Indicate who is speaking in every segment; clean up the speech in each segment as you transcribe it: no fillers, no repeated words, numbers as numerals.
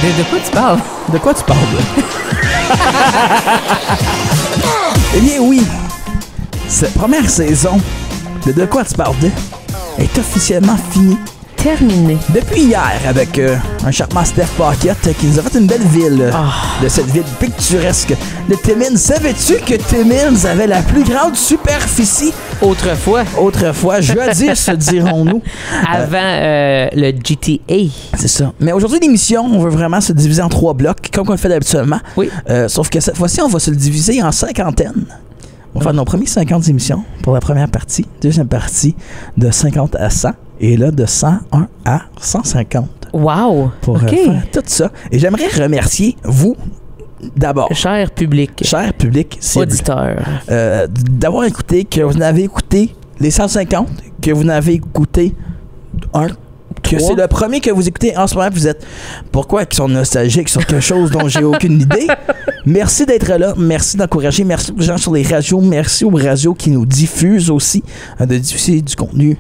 Speaker 1: De quoi tu parles?
Speaker 2: De quoi tu parles? Eh bien oui, cette première saison de quoi tu parles est officiellement finie.
Speaker 1: Terminé.
Speaker 2: Depuis hier, avec un charmant Steph Paquette qui nous a fait une belle ville de cette ville picturesque de Timmins. Savais-tu que Timmins avait la plus grande superficie?
Speaker 1: Autrefois,
Speaker 2: jadis, dirons-nous.
Speaker 1: avant le GTA.
Speaker 2: C'est ça. Mais aujourd'hui, l'émission, on veut vraiment se diviser en 3 blocs, comme on le fait habituellement.
Speaker 1: Oui.
Speaker 2: Sauf que cette fois-ci, on va se le diviser en 50aines. On va faire nos premières 50 émissions pour la première partie. Deuxième partie, de 50 à 100. Et là, de 101 à 150.
Speaker 1: Wow!
Speaker 2: Pour faire tout ça. Et j'aimerais remercier vous, d'abord.
Speaker 1: Cher public.
Speaker 2: Cher public.
Speaker 1: Auditeur.
Speaker 2: D'avoir écouté, que vous n'avez écouté les 150, que vous n'avez écouté un, que c'est le premier que vous écoutez en ce moment. Vous êtes, pourquoi ils sont nostalgiques sur quelque chose dont j'ai aucune idée? Merci d'être là, merci d'encourager, merci aux gens sur les radios, merci aux radios qui nous diffusent aussi, de diffuser du contenu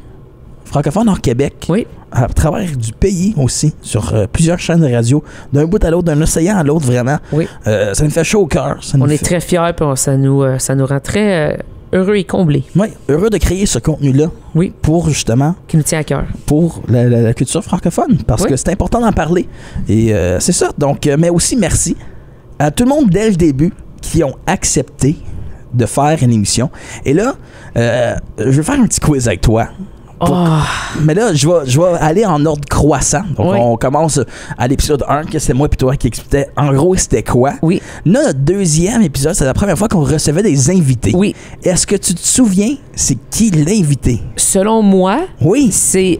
Speaker 2: francophone hors Québec,
Speaker 1: oui,
Speaker 2: à travers du pays aussi, sur plusieurs chaînes de radio, d'un bout à l'autre, d'un océan à l'autre, vraiment.
Speaker 1: Oui.
Speaker 2: Ça nous fait chaud au cœur.
Speaker 1: On est très fiers, puis ça nous rend très heureux et comblés.
Speaker 2: Oui, heureux de créer ce contenu-là.
Speaker 1: Oui.
Speaker 2: Pour justement...
Speaker 1: Qui nous tient à cœur.
Speaker 2: Pour la culture francophone, parce que c'est important d'en parler. Et c'est ça. Donc, mais aussi merci à tout le monde dès le début qui ont accepté de faire une émission. Et là, je vais faire un petit quiz avec toi. Mais là, je vais aller en ordre croissant. Donc, on commence à l'épisode 1, que c'est moi et toi qui expliquais en gros c'était quoi.
Speaker 1: Oui.
Speaker 2: Là, notre deuxième épisode, c'est la première fois qu'on recevait des invités.
Speaker 1: Oui.
Speaker 2: Est-ce que tu te souviens, c'est qui l'invité?
Speaker 1: Selon moi,
Speaker 2: oui,
Speaker 1: c'est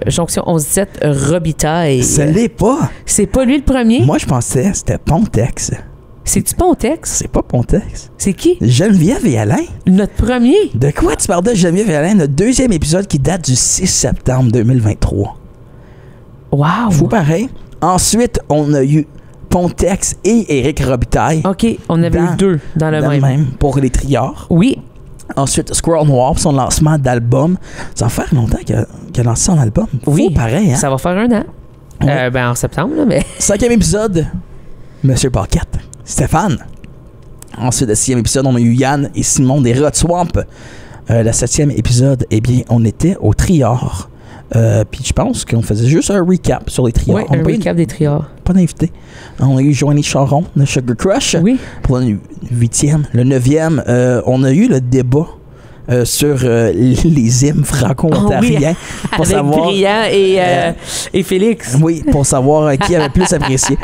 Speaker 1: Jonction 11-17 Robitaille.
Speaker 2: Ce l'est pas.
Speaker 1: C'est pas lui le premier?
Speaker 2: Moi, je pensais que c'était Pontex.
Speaker 1: C'est-tu Pontex?
Speaker 2: C'est pas Pontex.
Speaker 1: C'est qui?
Speaker 2: Geneviève et Alain.
Speaker 1: Notre premier?
Speaker 2: De quoi tu parles de Geneviève et Alain? Notre deuxième épisode qui date du 6 septembre 2023.
Speaker 1: Wow!
Speaker 2: Fou pareil. Ensuite, on a eu Pontex et Éric Robitaille.
Speaker 1: OK, on avait eu 2 dans le même.
Speaker 2: Pour les triards.
Speaker 1: Oui.
Speaker 2: Ensuite, Squirrel Noir pour son lancement d'album. Ça va faire longtemps qu'il a lancé son album.
Speaker 1: Oui,
Speaker 2: fou pareil, hein?
Speaker 1: Ça va faire 1 an.
Speaker 2: Ouais.
Speaker 1: En septembre, là, mais...
Speaker 2: 5e épisode, Monsieur Paquette. Stéphane. Ensuite, le 6e épisode, on a eu Yann et Simon des Rot Swamp. Le 7e épisode, eh bien, on était au Triard. Puis je pense qu'on faisait juste un recap sur les Triards.
Speaker 1: Oui, un recap des Triards.
Speaker 2: Pas d'invité. On a eu Joanie Charon de Sugar Crush.
Speaker 1: Oui.
Speaker 2: Pour le 8e. Le 9e, on a eu le débat sur les hymnes franco-ontariens.
Speaker 1: Pour avec savoir, Briand et Félix.
Speaker 2: Oui, pour savoir qui avait plus apprécié.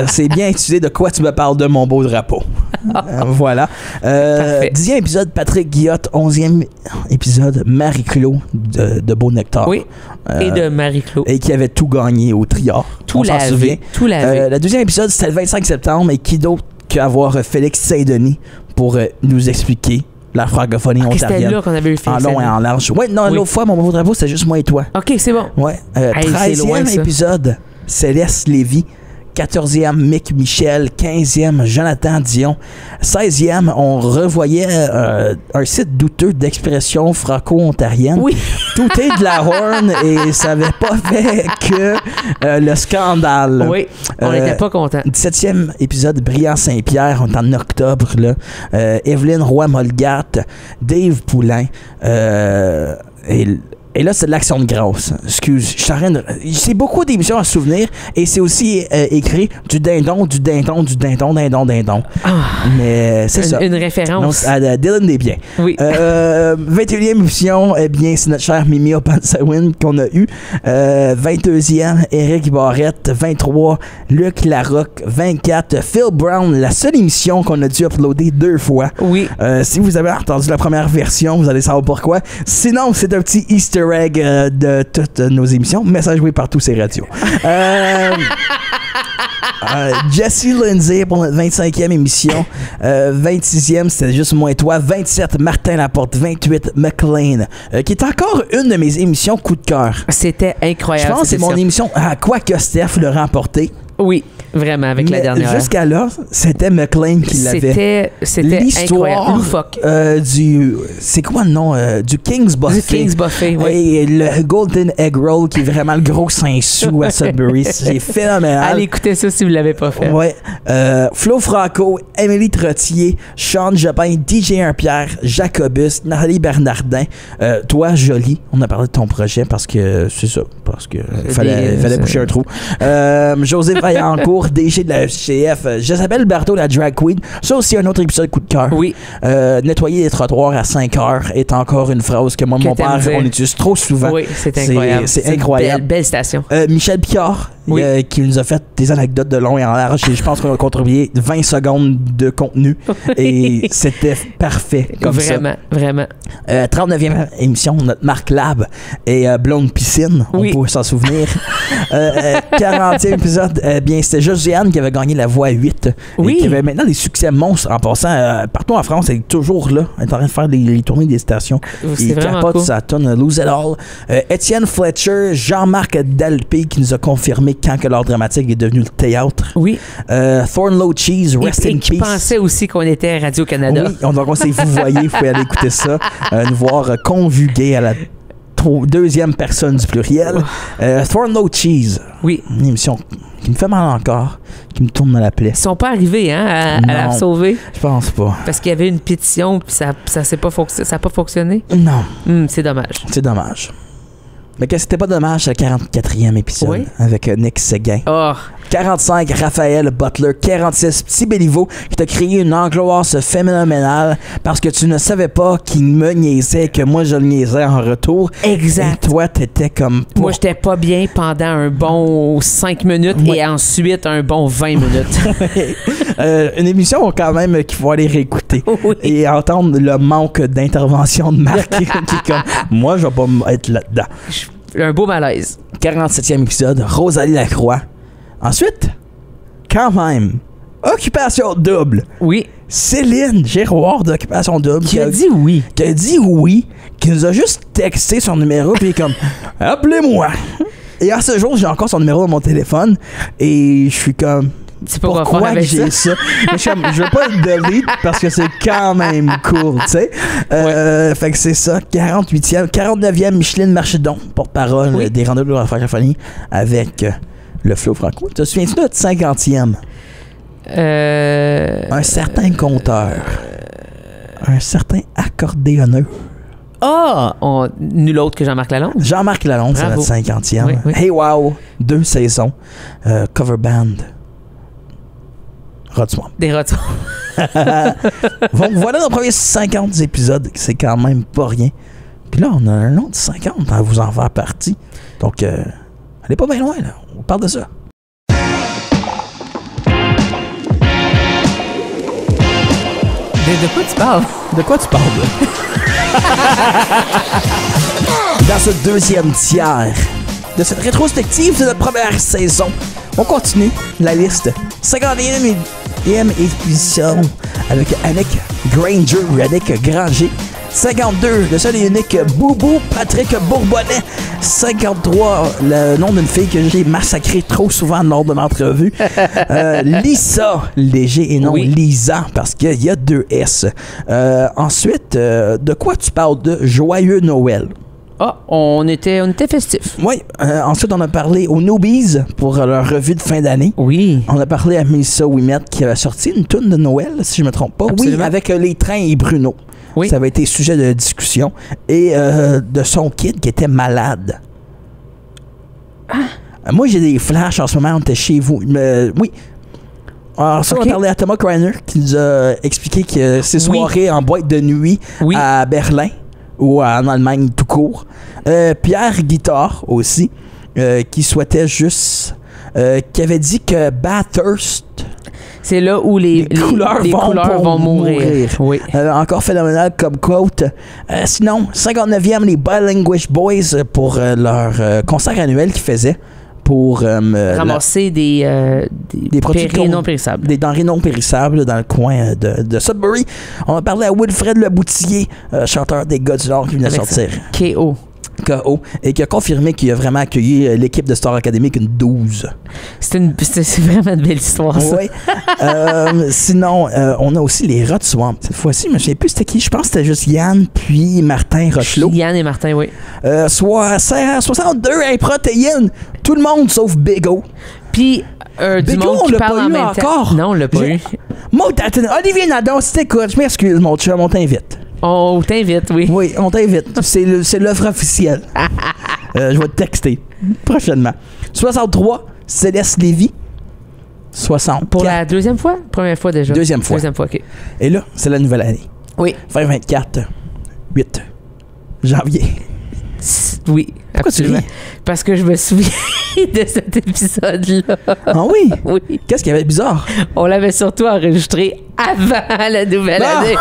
Speaker 2: C'est bien utilisé de quoi tu me parles de mon beau drapeau. Voilà. 10e épisode, Patrick Guillotte. 11e épisode, Marie-Claude de Beau Nectar.
Speaker 1: Oui, et de Marie-Claude.
Speaker 2: Et qui avait tout gagné au Triard.
Speaker 1: Tout lavé. Tout lavé.
Speaker 2: Le 2e épisode, c'était le 25 septembre. Et qui d'autre qu'avoir Félix Saint-Denis pour nous expliquer la francophonie ontarienne.
Speaker 1: C'était là qu'on avait eu Félix.
Speaker 2: En long et en large. Ouais, non, l'autre fois, mon beau drapeau, c'était juste moi et toi.
Speaker 1: OK, c'est bon.
Speaker 2: Ouais. 13e épisode, Céleste Lévy. 14e, Mick Michel. 15e, Jonathan Dion. 16e, on revoyait un site douteux d'expression franco-ontarienne.
Speaker 1: Oui.
Speaker 2: Tout est de la horn et ça n'avait pas fait que le scandale.
Speaker 1: Oui, on n'était pas contents.
Speaker 2: 17e épisode, Briand Saint-Pierre, on est en octobre, là. Evelyne Roy-Molgat, Dave Poulain, et là, c'est de l'action de grâce. Excuse, je suis en train de... C'est beaucoup d'émissions à se souvenir et c'est aussi écrit du dindon.
Speaker 1: Ah,
Speaker 2: mais c'est ça.
Speaker 1: Une référence.
Speaker 2: À Dylan Desbiens.
Speaker 1: Oui.
Speaker 2: 21e émission, eh bien, c'est notre cher Mimi Opansawin qu'on a eu. 22e, Éric Barrette. 23, Luc Larocque. 24, Phil Brown. La seule émission qu'on a dû uploader 2 fois.
Speaker 1: Oui.
Speaker 2: Si vous avez entendu la première version, vous allez savoir pourquoi. Sinon, c'est un petit Easter egg de toutes nos émissions, mais ça a joué par tous ces radios. Jesse Lindsay pour notre 25e émission. 26e, c'était juste moi et toi. 27, Martin Laporte. 28, McLean, qui est encore une de mes émissions coup de cœur.
Speaker 1: C'était incroyable.
Speaker 2: Je pense que c'est mon émission. Quoique Steph l'a remporté.
Speaker 1: Oui, vraiment, avec la dernière.
Speaker 2: Jusqu'à là, c'était McLean qui l'avait.
Speaker 1: C'était incroyable. Loufoque.
Speaker 2: C'est quoi le nom? Du King's Buffet.
Speaker 1: Du King's Buffet, oui.
Speaker 2: Et le Golden Egg Roll, qui est vraiment le gros 5 sous à Sudbury. C'est phénoménal.
Speaker 1: Allez écouter ça si vous ne l'avez pas fait.
Speaker 2: Ouais. Flo Franco, Émilie Trottier, Sean Jobin, DJ 1-Pierre, Jacobus, Nathalie Bernardin, toi, Jolie. On a parlé de ton projet parce que c'est ça. Parce que fallait boucher un trou. José Vaillancourt, DG de la FCF. Jésabelle Berthaud, la drag queen. Ça aussi, un autre épisode coup de cœur.
Speaker 1: Oui.
Speaker 2: Nettoyer les trottoirs à 5 heures est encore une phrase que moi et mon père, on utilise trop souvent.
Speaker 1: Oui, c'est incroyable.
Speaker 2: C'est incroyable.
Speaker 1: Belle station.
Speaker 2: Michel Picard,
Speaker 1: oui.
Speaker 2: Qui nous a fait des anecdotes de long et en large. Et je pense qu'on a contribué 20 secondes de contenu. Et c'était parfait comme
Speaker 1: vraiment,
Speaker 2: ça.
Speaker 1: Vraiment.
Speaker 2: 39e émission, notre marque Lab et Blonde Piscine.
Speaker 1: Oui.
Speaker 2: On peut s'en souvenir. 40e épisode, bien, c'était Josiane qui avait gagné la voix 8.
Speaker 1: Oui.
Speaker 2: Et qui avait maintenant des succès monstres en passant. Partout en France, elle est toujours là. Elle est en train de faire les tournées des stations.
Speaker 1: C'est
Speaker 2: Il
Speaker 1: vraiment
Speaker 2: capote
Speaker 1: cool.
Speaker 2: sa tonne Lose It All. Étienne Fletcher, Jean-Marc Dalpé qui nous a confirmé quand que l'art dramatique est devenu le théâtre.
Speaker 1: Oui.
Speaker 2: Thornlow Cheese, Rest in
Speaker 1: qui
Speaker 2: Peace.
Speaker 1: pensait aussi qu'on était Radio-Canada.
Speaker 2: Oui, donc on s'est vous voyez, vous pouvez aller écouter ça, nous voir conjuguer à la deuxième personne du pluriel. Thornlow Cheese.
Speaker 1: Oui.
Speaker 2: Une émission qui me fait mal encore, qui me tourne dans la plaie.
Speaker 1: Ils sont pas arrivés à la sauver.
Speaker 2: Je pense pas.
Speaker 1: Parce qu'il y avait une pétition puis ça n'a pas fonctionné.
Speaker 2: Non.
Speaker 1: C'est dommage.
Speaker 2: C'est dommage. Mais que c'était pas dommage, le 44e épisode,
Speaker 1: oui.
Speaker 2: avec Nick Séguin.
Speaker 1: Oh.
Speaker 2: 45, Raphaël Butler. 46, Petit Béliveau, qui t'a créé une angoisse phénoménale parce que tu ne savais pas qu'il me niaisait, que moi je le niaisais en retour.
Speaker 1: Exact.
Speaker 2: Et toi, t'étais comme...
Speaker 1: Moi, j'étais pas bien pendant un bon 5 minutes et ensuite un bon 20 minutes.
Speaker 2: Une émission quand même qu'il faut aller réécouter
Speaker 1: oui.
Speaker 2: et entendre le manque d'intervention de Marc qui est comme, moi, je vais pas être là-dedans.
Speaker 1: Un beau malaise.
Speaker 2: 47e épisode, Rosalie Lacroix. Ensuite, quand même, Occupation Double.
Speaker 1: Oui.
Speaker 2: Céline Giroir d'Occupation Double.
Speaker 1: Qui a dit oui.
Speaker 2: Qui a dit oui, qui nous a juste texté son numéro, puis comme, appelez-moi. Et à ce jour, j'ai encore son numéro dans mon téléphone, et je suis comme... Pourquoi j'ai ça? Mais je veux pas le delete parce que c'est quand même cool, tu sais. Fait que c'est ça. 48e, 49e, Micheline Marchedon, porte-parole des rendez-vous de la francophonie avec le Flo Franco. Te souviens-tu de notre 50e? Un certain conteur. Un certain accordéonneur.
Speaker 1: Nul autre que Jean-Marc Lalonde.
Speaker 2: Jean-Marc Lalonde, c'est notre 50e.
Speaker 1: Oui, oui.
Speaker 2: Hey Wow, 2 saisons. Cover band. Rodswamp.
Speaker 1: Des Rodswamp.
Speaker 2: Donc voilà nos premiers 50 épisodes, c'est quand même pas rien. Puis là, on a un autre 50 à vous en faire partie. Donc, allez pas bien loin, là. On parle de ça.
Speaker 1: De quoi tu parles?
Speaker 2: De quoi tu parles, là? Dans ce deuxième tiers de cette rétrospective de notre première saison, on continue la liste. 51e édition avec Annick Granger, Annick Granger. 52, le seul et unique Boubou Patrick Bourbonnais. 53, le nom d'une fille que j'ai massacré trop souvent lors de l'entrevue. Lisa Léger et non Lisa, parce qu'il y a 2 S. Ensuite, de quoi tu parles de Joyeux Noël?
Speaker 1: On était festifs.
Speaker 2: Oui. Ensuite, on a parlé aux Newbies pour leur revue de fin d'année.
Speaker 1: Oui.
Speaker 2: On a parlé à Mélissa Ouimet qui avait sorti une toune de Noël, si je ne me trompe pas.
Speaker 1: Absolument.
Speaker 2: Oui, avec les trains et Bruno.
Speaker 1: Oui.
Speaker 2: Ça avait été sujet de discussion. Et de son kid qui était malade. Moi, j'ai des flashs en ce moment. On était chez vous. Oui. Alors, ça, on a parlé à Thomas Kreiner qui nous a expliqué que ses soirées en boîte de nuit à Berlin ou en Allemagne tout court. Pierre Guitard aussi, qui souhaitait juste... qui avait dit que Bathurst...
Speaker 1: C'est là où les couleurs vont mourir. Oui.
Speaker 2: Encore phénoménal comme quote. Sinon, 59e, les Bilinguish Boys pour leur concert annuel qu'ils faisaient pour
Speaker 1: ramasser des
Speaker 2: produits
Speaker 1: non périssables.
Speaker 2: Des denrées non périssables dans le coin de Sudbury. On a parlé à Wilfred Leboutillier, chanteur des Gars du Nord qui venait sortir.
Speaker 1: KO.
Speaker 2: KO et qui a confirmé qu'il a vraiment accueilli l'équipe de Star Academy avec une 12.
Speaker 1: C'est vraiment une belle histoire, ça.
Speaker 2: Oui. Sinon, on a aussi les Rod Swamp. Cette fois-ci, je ne sais plus c'était qui. Je pense que c'était juste Yann puis Martin Rochelot.
Speaker 1: Yann et Martin, oui.
Speaker 2: 62 protéines. Tout le monde sauf Big O.
Speaker 1: Puis du
Speaker 2: Big O,
Speaker 1: monde
Speaker 2: on
Speaker 1: qui
Speaker 2: l'a
Speaker 1: parle
Speaker 2: pas
Speaker 1: en
Speaker 2: eu
Speaker 1: même temps.
Speaker 2: encore.
Speaker 1: Non, on l'a pas eu.
Speaker 2: Moi, Olivier Nadon, si t'écoutes, je m'excuse, mon chum, on t'invite.
Speaker 1: On t'invite, oui.
Speaker 2: Oui, on t'invite. C'est l'offre officielle. Je vais te texter prochainement. 63, Céleste Lévy. 60.
Speaker 1: Pour la deuxième fois? Première fois déjà?
Speaker 2: Deuxième fois.
Speaker 1: Deuxième fois, OK.
Speaker 2: Et là, c'est la nouvelle année.
Speaker 1: Oui.
Speaker 2: 2024, 8 janvier.
Speaker 1: Oui,
Speaker 2: Pourquoi
Speaker 1: absolument.
Speaker 2: tu ris?
Speaker 1: Parce que je me souviens de cet épisode-là.
Speaker 2: Ah oui?
Speaker 1: Oui.
Speaker 2: Qu'est-ce qu'il y avait de bizarre?
Speaker 1: On l'avait surtout enregistré avant la nouvelle année.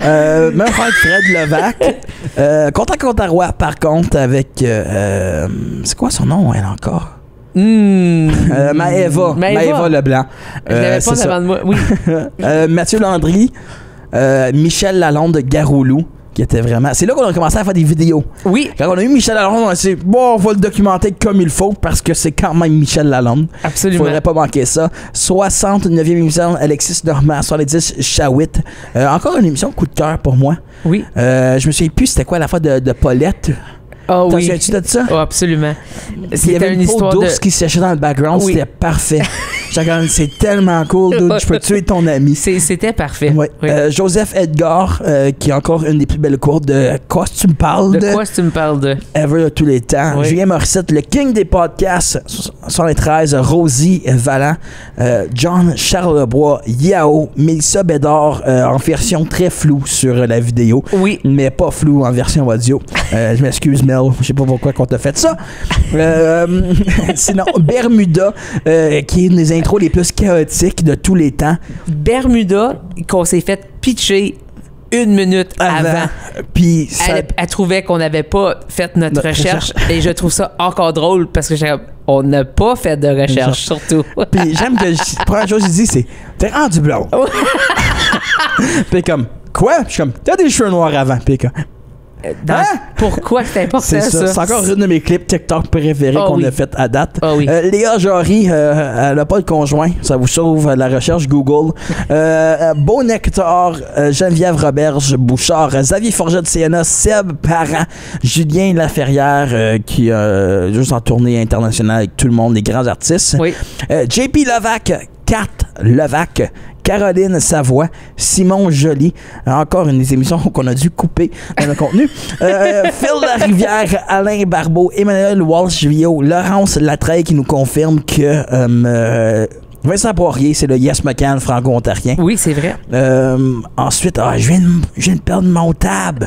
Speaker 2: Même frère Fred Levac. Content Roi, par contre, avec... c'est quoi son nom, elle, encore? Maëva Leblanc.
Speaker 1: Je l'avais pas devant de moi. Oui.
Speaker 2: Mathieu Landry. Michel Lalonde de Garoulou. Qui était vraiment... C'est là qu'on a commencé à faire des vidéos.
Speaker 1: Oui.
Speaker 2: Quand on a eu Michel Lalonde, on a dit, bon, on va le documenter comme il faut parce que c'est quand même Michel Lalonde.
Speaker 1: Absolument.
Speaker 2: Faudrait pas manquer ça. 69e émission, Alexis Normand. 70, Chawit. Encore une émission coup de cœur pour moi.
Speaker 1: Oui.
Speaker 2: Je me souviens plus c'était quoi la fois de Paulette.
Speaker 1: Oh
Speaker 2: T'en
Speaker 1: oui.
Speaker 2: souviens-tu de ça?
Speaker 1: Oh, absolument.
Speaker 2: Il y
Speaker 1: C'était
Speaker 2: avait
Speaker 1: une
Speaker 2: une peau
Speaker 1: histoire
Speaker 2: d'ours
Speaker 1: de...
Speaker 2: qui se séchait dans le background.
Speaker 1: Oui.
Speaker 2: C'était parfait. J'étais comme, c'est tellement cool, dude. Je peux tuer ton ami.
Speaker 1: C'était parfait.
Speaker 2: Ouais.
Speaker 1: Oui.
Speaker 2: Joseph Edgar, qui est encore une des plus belles courtes de quoi tu me parles
Speaker 1: De quoi tu me parles de?
Speaker 2: Ever de tous les temps.
Speaker 1: Oui.
Speaker 2: Julien Morissette, le king des podcasts, 73, Rosie Vallant, John Charlebois, Yao, Mélissa Bédard, en version très floue sur la vidéo.
Speaker 1: Oui.
Speaker 2: Mais pas floue en version audio. Je m'excuse, Mel. Je sais pas pourquoi qu'on t'a fait ça. Sinon, Bermuda, qui est une des intros les plus chaotiques de tous les temps.
Speaker 1: Bermuda, qu'on s'est fait pitcher 1 minute avant.
Speaker 2: Puis ça...
Speaker 1: Elle trouvait qu'on n'avait pas fait notre recherche et je trouve ça encore drôle parce que on n'a pas fait de recherche, surtout.
Speaker 2: Puis j'aime que la première chose que je dis, c'est t'es rendu blond. Puis comme quoi? Puis je suis comme t'as des cheveux noirs avant. Puis comme
Speaker 1: Pourquoi c'est important
Speaker 2: c'est ça? C'est encore une de mes clips TikTok préférés qu'on a fait à date.
Speaker 1: Oui.
Speaker 2: Léa Jory, elle n'a pas de conjoint. Ça vous sauve la recherche Google. Beau Nectar, Geneviève Roberge, Bouchard, Xavier Forget de CNA, Seb Parent, Julien Laferrière, qui est juste en tournée internationale avec tout le monde, les grands artistes.
Speaker 1: Oui.
Speaker 2: JP Levac, Kat Levac, Caroline Savoie, Simon Joly, encore une des émissions qu'on a dû couper dans le contenu. Phil Larivière, Alain Barbeau, Emmanuel Walsh-Vio, Laurence Latreille qui nous confirme que Vincent Poirier, c'est le Yes McCann franco-ontarien.
Speaker 1: Oui, c'est vrai.
Speaker 2: Ensuite, je viens de perdre mon tab.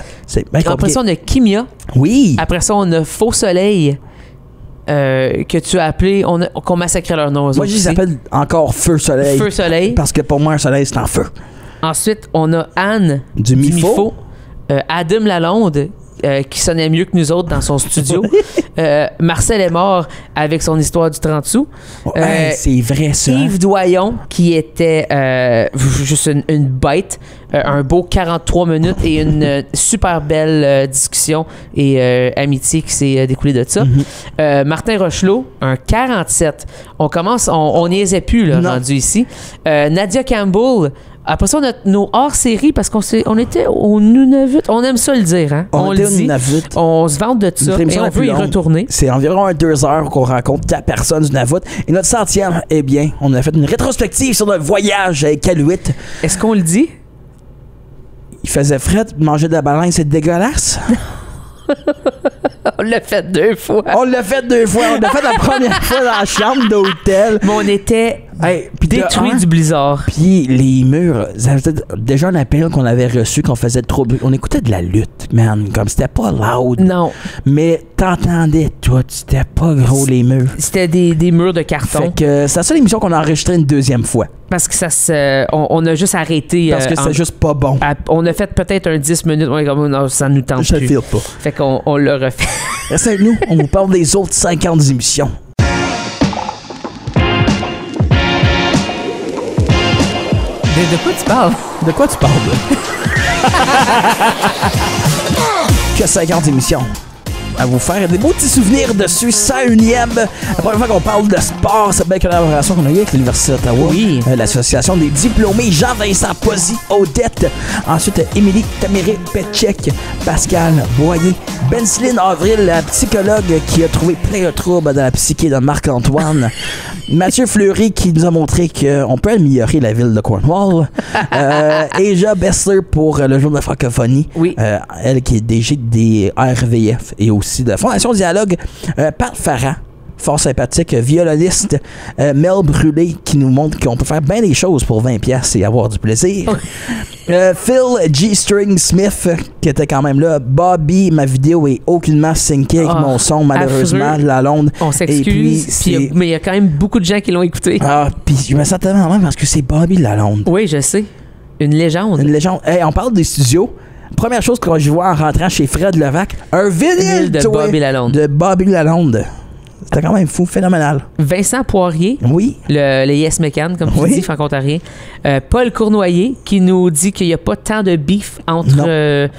Speaker 1: Après ça, on a Kimia.
Speaker 2: Oui.
Speaker 1: Après ça, on a Faux Soleil. Que tu as appelé, qu'on massacrait leur nom.
Speaker 2: Moi, je les appelle encore Feu Soleil.
Speaker 1: Feu Soleil.
Speaker 2: Parce que pour moi, un soleil, c'est en feu.
Speaker 1: Ensuite, on a Anne
Speaker 2: du Mifo.
Speaker 1: Adam Lalonde, qui sonnait mieux que nous autres dans son studio. Marcel est mort avec son histoire du 30 sous.
Speaker 2: C'est vrai, ça.
Speaker 1: Yves Doyon, qui était juste une bête. Un beau 43 minutes et une super belle discussion et amitié qui s'est découlée de ça. Martin Rochelot, un 47. On commence, on niaisait plus là, rendu ici. Nadia Campbell. Après ça, on a nos hors-séries parce on était au Nunavut. On aime ça le dire, hein? On le dit. On se vante de ça et on veut y retourner.
Speaker 2: C'est environ 2 heures qu'on rencontre 4 personnes du Nunavut. Et notre 100e, eh bien, on a fait une rétrospective sur notre voyage avec Iqaluit.
Speaker 1: Est-ce qu'on le dit?
Speaker 2: Il faisait fret, manger de la baleine, c'est dégueulasse.
Speaker 1: On l'a fait 2 fois.
Speaker 2: On l'a fait 2 fois. On l'a fait la première fois dans la chambre d'hôtel.
Speaker 1: Mais on était détruits du blizzard.
Speaker 2: Puis les murs, c'était déjà un appel qu'on avait reçu qu'on faisait trop bruit. On écoutait de la lutte, man. Comme c'était pas loud.
Speaker 1: Non.
Speaker 2: Mais t'entendais tout. C'était pas gros les murs.
Speaker 1: C'était des murs de carton.
Speaker 2: Fait que c'est la seule émission qu'on a enregistrée une 2e fois.
Speaker 1: Parce que on a juste arrêté.
Speaker 2: Parce que c'est juste pas bon.
Speaker 1: On a fait peut-être un 10 minutes. On est comme, non, ça nous tente plus.
Speaker 2: Je le file pas.
Speaker 1: Fait qu'on l'a refait.
Speaker 2: Restez avec nous. On vous parle des autres 50 émissions.
Speaker 1: De quoi tu parles?
Speaker 2: De quoi tu parles? 50 émissions à vous faire des beaux petits souvenirs dessus. 101e. La première fois qu'on parle de sport, cette belle collaboration qu'on a eue avec l'Université d'Ottawa.
Speaker 1: Oui.
Speaker 2: L'Association des diplômés Jean-Vincent Pozzi, Odette. Ensuite, Émilie Tamiré-Petchek, Pascal Boyer, Benceline Avril, la psychologue qui a trouvé plein de troubles dans la psyché de Marc-Antoine. Mathieu Fleury qui nous a montré qu'on peut améliorer la ville de Cornwall. Aja Bessler pour le jour de la francophonie.
Speaker 1: Oui.
Speaker 2: Elle qui est DG des RVF et aussi de la Fondation Dialogue. Pat Farah, fort sympathique, violoniste. Mel Brûlé qui nous montre qu'on peut faire bien des choses pour 20$ et avoir du plaisir. Phil G. String Smith qui était quand même là. Bobby, ma vidéo est aucunement syncée avec mon son, malheureusement,
Speaker 1: affreux.
Speaker 2: de la Londe.
Speaker 1: On s'excuse, mais il y a quand même beaucoup de gens qui l'ont écouté.
Speaker 2: Ah, puis je me sens tellement mal parce que c'est Bobby Lalonde.
Speaker 1: Oui, je sais. Une légende.
Speaker 2: Une légende. Hey, on parle des studios. Première chose que je vois en rentrant chez Fred Levac, un vinyle
Speaker 1: de Bobby Lalonde.
Speaker 2: De Bobby Lalonde. C'était quand même fou, phénoménal.
Speaker 1: Vincent Poirier,
Speaker 2: oui.
Speaker 1: le Yes McCann, comme tu
Speaker 2: oui.
Speaker 1: dis, franco-ontarien. Paul Cournoyer, qui nous dit qu'il n'y a pas tant de beef entre eux,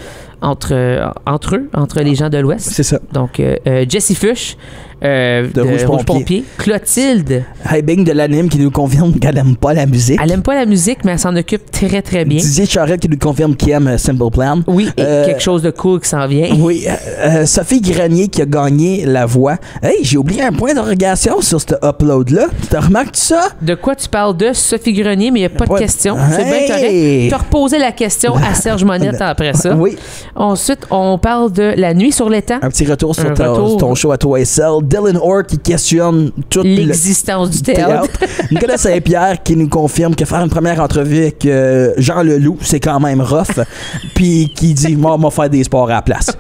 Speaker 1: entre les gens de l'Ouest.
Speaker 2: C'est ça.
Speaker 1: Donc, Jessie Fuchs, de Rouge Pompier. Clotilde.
Speaker 2: Bing de l'anime qui nous confirme qu'elle n'aime pas la musique.
Speaker 1: Elle n'aime pas la musique, mais elle s'en occupe très, très bien.
Speaker 2: Didier Charette qui nous confirme qu'il aime Simple Plan.
Speaker 1: Oui, et quelque chose de cool qui s'en vient.
Speaker 2: Oui. Sophie Grenier qui a gagné la voix. Hey, j'ai oublié un point d'interrogation sur ce upload-là. Tu remarques ça?
Speaker 1: De quoi tu parles de Sophie Grenier, mais il n'y a pas de question. C'est bien correct. Tu as reposé la question à Serge Monette après ça.
Speaker 2: Oui.
Speaker 1: Ensuite, on parle de La nuit sur l'étang.
Speaker 2: Un petit retour sur ton show à toi et Cell. Dylan Orr qui questionne toute
Speaker 1: l'existence du théâtre.
Speaker 2: Nicolas Saint-Pierre qui nous confirme que faire une première entrevue avec Jean Leloup, c'est quand même rough. Puis qui dit, moi, on va faire des sports à la place.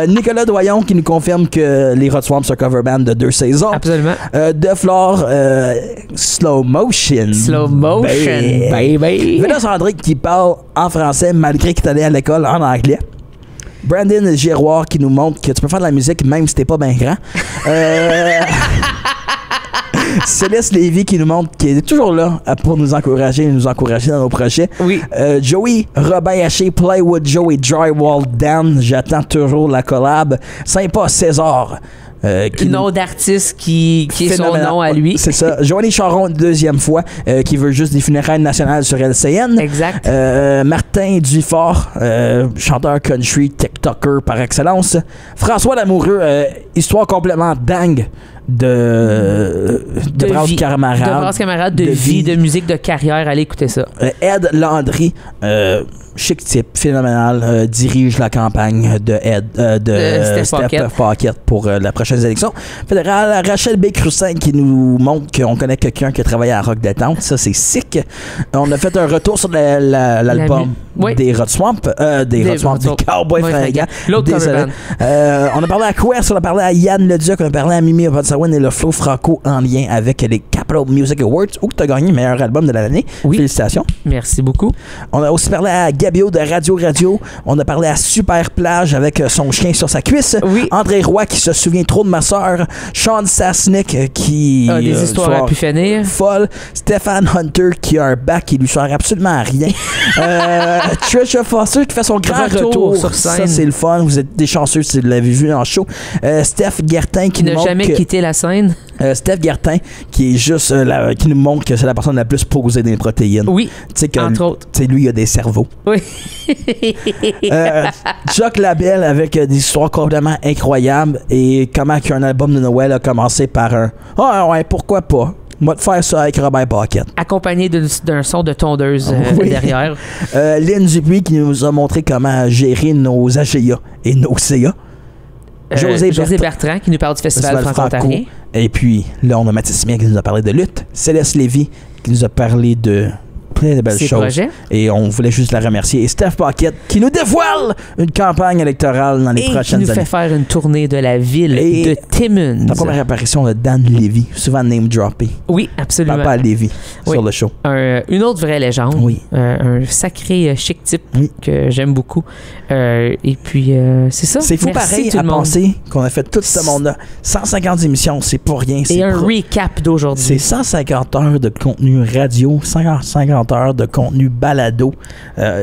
Speaker 2: Nicolas Doyon qui nous confirme que les Hot Swamps sont cover band de 2 saisons.
Speaker 1: Absolument.
Speaker 2: De Flore, Slow Motion.
Speaker 1: Slow Motion, baby.
Speaker 2: Vénus André qui parle en français malgré qu'il est allé à l'école en anglais. Brandon Giroir qui nous montre que tu peux faire de la musique même si t'es pas bien grand. Céleste Lévy qui nous montre qu'il est toujours là pour nous encourager dans nos projets.
Speaker 1: Oui.
Speaker 2: Joey Robin Haché, Plywood Joe et Drywall Dan. J'attends toujours la collab. Sympa César.
Speaker 1: Nom d'artiste qui est son nom à lui.
Speaker 2: C'est ça. Joanie Charon, deuxième fois, qui veut juste des funérailles nationales sur LCN.
Speaker 1: Exact.
Speaker 2: Martin Dufort, chanteur country, TikToker par excellence. François Lamoureux, histoire complètement dingue de Brasse Camarade.
Speaker 1: De Brasse Camarade, de vie, de musique, de carrière. Allez écouter ça.
Speaker 2: Ed Landry, chic type, phénoménal, dirige la campagne de Steph Paquette pour la prochaine élection fédérale. Rachel B. Crussin qui nous montre qu'on connaît quelqu'un qui a travaillé à Rock Détente. Ça, c'est sick. On a fait un retour sur l'album des Hot Swamp, des Cowboys Fringants.
Speaker 1: L'autre cover band.
Speaker 2: On a parlé à Quest, on a parlé à Yann Leduc, on a parlé à Mimi Obatsawin et le Flow Franco en lien avec les Capital Music Awards où tu as gagné meilleur album de l'année.
Speaker 1: Oui.
Speaker 2: Félicitations.
Speaker 1: Merci beaucoup.
Speaker 2: On a aussi parlé à Gabio de Radio. On a parlé à Super Plage avec son chien sur sa cuisse.
Speaker 1: Oui.
Speaker 2: André Roy qui se souvient trop de ma soeur. Sean Sassnick qui
Speaker 1: a des histoires à pu finir.
Speaker 2: Folle. Stéphane Hunter qui a un bac qui lui sert absolument à rien. Trisha Foster qui fait son grand retour
Speaker 1: sur scène.
Speaker 2: Ça, c'est le fun. Vous êtes des chanceux si vous l'avez vu en show. Steph Gertin qui
Speaker 1: n'a jamais quitté la scène.
Speaker 2: Steph Gertin qui est juste qui nous montre que c'est la personne la plus posée des protéines.
Speaker 1: Oui. Entre autres.
Speaker 2: Lui, il a des cerveaux.
Speaker 1: Oui.
Speaker 2: Chuck Labelle avec des histoires complètement incroyables et comment qu'un album de Noël a commencé par un ouais, pourquoi pas. Moi, de faire ça avec Robert Paquette.
Speaker 1: Accompagné d'un son de tondeuse derrière.
Speaker 2: Lynn Dupuis qui nous a montré comment gérer nos AGA et nos CA.
Speaker 1: José Bertrand qui nous parle du Festival franco-ontarien.
Speaker 2: Et puis, là, on a Mathis Simien qui nous a parlé de lutte. Céleste Lévy qui nous a parlé de plein de belles choses.
Speaker 1: Projets.
Speaker 2: Et on voulait juste la remercier. Et Steph Paquette qui nous dévoile une campagne électorale dans les prochaines années.
Speaker 1: Et qui nous fait faire une tournée de la ville de Timmins.
Speaker 2: La première apparition de Dan Lévy, souvent name droppé.
Speaker 1: Oui, absolument.
Speaker 2: Papa Lévy sur le show.
Speaker 1: Une autre vraie légende.
Speaker 2: Oui.
Speaker 1: Un sacré chic type que j'aime beaucoup. Et puis, c'est ça.
Speaker 2: C'est fou pareil à penser qu'on a fait tout ce monde-là. 150 émissions, c'est pas rien.
Speaker 1: Et un recap d'aujourd'hui.
Speaker 2: C'est 150 heures de contenu radio, 150 heures de contenu balado.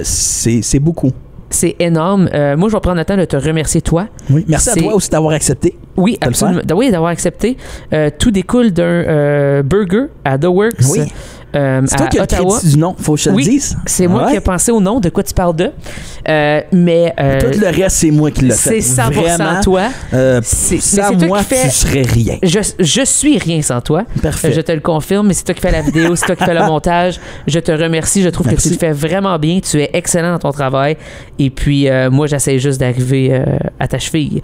Speaker 2: C'est beaucoup.
Speaker 1: C'est énorme. Moi, je vais prendre le temps de te remercier, toi.
Speaker 2: Oui, merci à toi aussi d'avoir accepté.
Speaker 1: Oui, absolument. Oui, d'avoir accepté. Tout découle d'un burger à The Works.
Speaker 2: Oui. C'est toi qui as le crédit du nom, faut que je te le dise.
Speaker 1: C'est moi qui ai pensé au nom, de quoi tu parles de. Mais
Speaker 2: tout le reste, c'est moi qui l'ai fait.
Speaker 1: C'est 100% vraiment, toi.
Speaker 2: Sans moi, tu serais rien.
Speaker 1: Je suis rien sans toi.
Speaker 2: Parfait.
Speaker 1: Je te le confirme, mais c'est toi qui fais la vidéo, c'est toi qui fais le montage. Je te remercie. Je trouve que tu le fais vraiment bien. Tu es excellent dans ton travail. Et puis, moi, j'essaie juste d'arriver à ta cheville.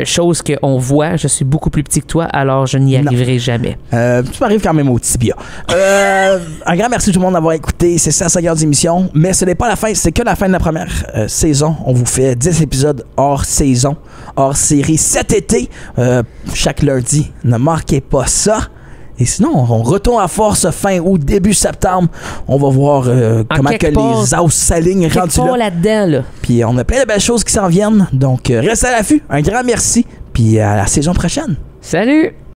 Speaker 1: Chose qu'on voit, je suis beaucoup plus petit que toi, alors je n'y arriverai jamais.
Speaker 2: Tu m'arrives quand même au tibia. Un grand merci tout le monde d'avoir écouté. C'est 150 émissions, mais ce n'est pas la fin, c'est que la fin de la première saison. On vous fait 10 épisodes hors saison, hors série cet été, chaque lundi. Ne manquez pas ça. Et sinon, on retourne à force fin août, début septembre. On va voir comment que les as s'alignent rendus
Speaker 1: là-dedans, là.
Speaker 2: Puis on a plein de belles choses qui s'en viennent. Donc, restez à l'affût. Un grand merci. Puis à la saison prochaine.
Speaker 1: Salut!